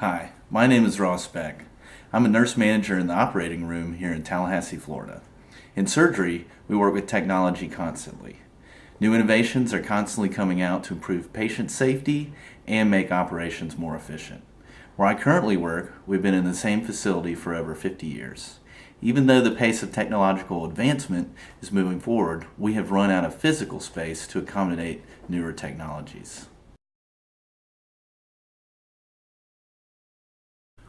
Hi, my name is Beck. I'm a nurse manager in the operating room here in Tallahassee, Florida. In surgery, we work with technology constantly. New innovations are constantly coming out to improve patient safety and make operations more efficient. Where I currently work, we've been in the same facility for over 50 years. Even though the pace of technological advancement is moving forward, we have run out of physical space to accommodate newer technologies.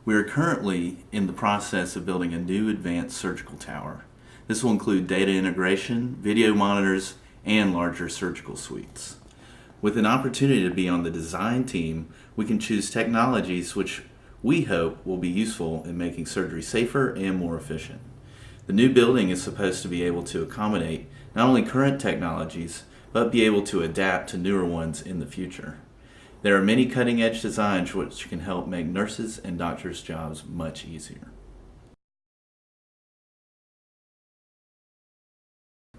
We are currently in the process of building a new advanced surgical tower. This will include data integration, video monitors, and larger surgical suites. With an opportunity to be on the design team, we can choose technologies which we hope will be useful in making surgery safer and more efficient. The new building is supposed to be able to accommodate not only current technologies, but be able to adapt to newer ones in the future. There are many cutting-edge designs which can help make nurses and doctors' jobs much easier.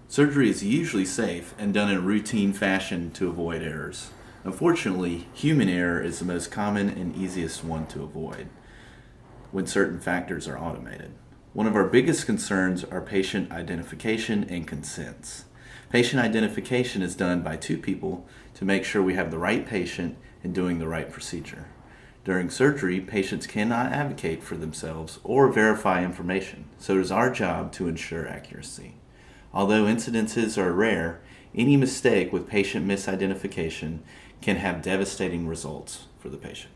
Surgery is usually safe and done in a routine fashion to avoid errors. Unfortunately, human error is the most common and easiest one to avoid when certain factors are automated. One of our biggest concerns are patient identification and consents. Patient identification is done by two people to make sure we have the right patient and doing the right procedure. During surgery, patients cannot advocate for themselves or verify information, so it is our job to ensure accuracy. Although incidences are rare, any mistake with patient misidentification can have devastating results for the patient.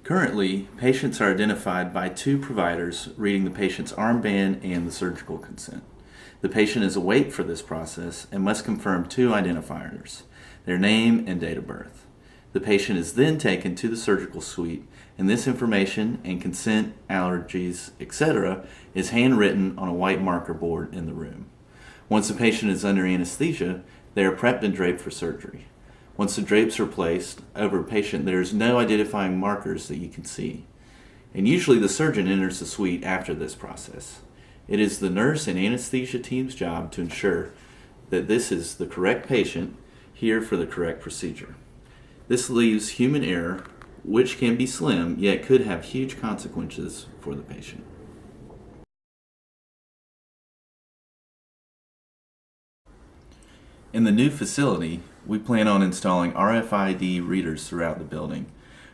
Currently, patients are identified by two providers reading the patient's armband and the surgical consent. The patient is awake for this process and must confirm two identifiers, their name and date of birth. The patient is then taken to the surgical suite, and this information and consent, allergies, etc. is handwritten on a white marker board in the room. Once the patient is under anesthesia, they are prepped and draped for surgery. Once the drapes are placed over a patient, there is no identifying markers that you can see. And usually the surgeon enters the suite after this process. It is the nurse and anesthesia team's job to ensure that this is the correct patient here for the correct procedure. This leaves human error, which can be slim, yet could have huge consequences for the patient. In the new facility, we plan on installing RFID readers throughout the building.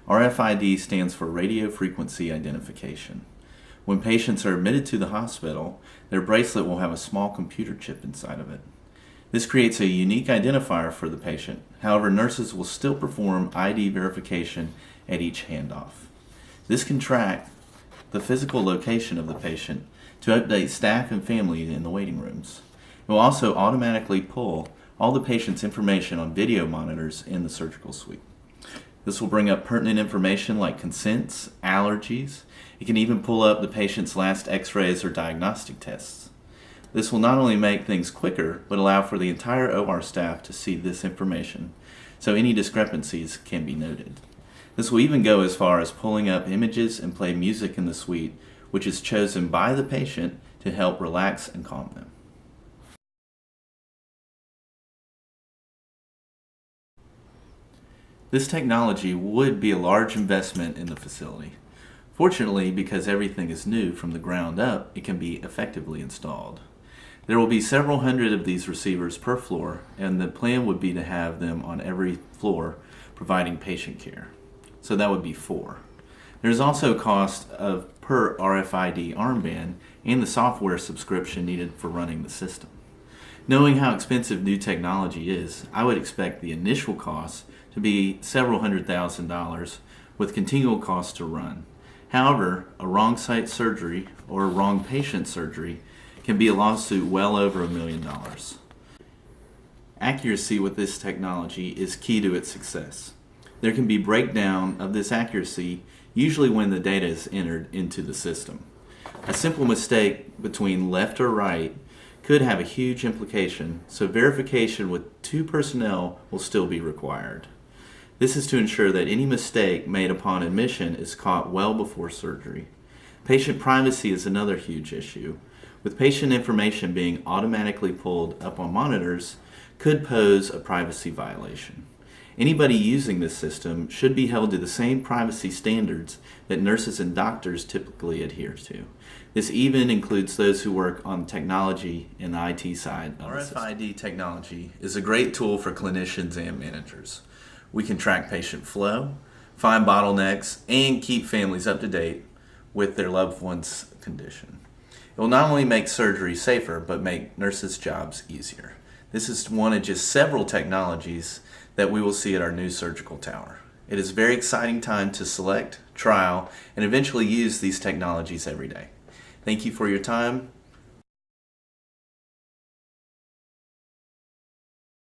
RFID stands for radio frequency identification. When patients are admitted to the hospital, their bracelet will have a small computer chip inside of it. This creates a unique identifier for the patient. However, nurses will still perform ID verification at each handoff. This can track the physical location of the patient to update staff and family in the waiting rooms. It will also automatically pull all the patient's information on video monitors in the surgical suite. This will bring up pertinent information like consents, allergies. It can even pull up the patient's last x-rays or diagnostic tests. This will not only make things quicker, but allow for the entire OR staff to see this information, so any discrepancies can be noted. This will even go as far as pulling up images and play music in the suite, which is chosen by the patient to help relax and calm them. This technology would be a large investment in the facility. Fortunately, because everything is new from the ground up, it can be effectively installed. There will be several hundred of these receivers per floor, and the plan would be to have them on every floor providing patient care. So that would be 4. There's also a cost of per RFID armband and the software subscription needed for running the system. Knowing how expensive new technology is, I would expect the initial costs to be several $100,000 with continual costs to run. However, a wrong site surgery or a wrong patient surgery can be a lawsuit well over $1 million. Accuracy with this technology is key to its success. There can be breakdown of this accuracy usually when the data is entered into the system. A simple mistake between left or right could have a huge implication, so verification with 2 personnel will still be required. This is to ensure that any mistake made upon admission is caught well before surgery. Patient privacy is another huge issue. With patient information being automatically pulled up on monitors, could pose a privacy violation. Anybody using this system should be held to the same privacy standards that nurses and doctors typically adhere to. This even includes those who work on technology and the IT side of the system. RFID technology is a great tool for clinicians and managers. We can track patient flow, find bottlenecks, and keep families up to date with their loved one's condition. It will not only make surgery safer, but make nurses' jobs easier. This is one of just several technologies that we will see at our new surgical tower. It is a very exciting time to select, trial, and eventually use these technologies every day. Thank you for your time.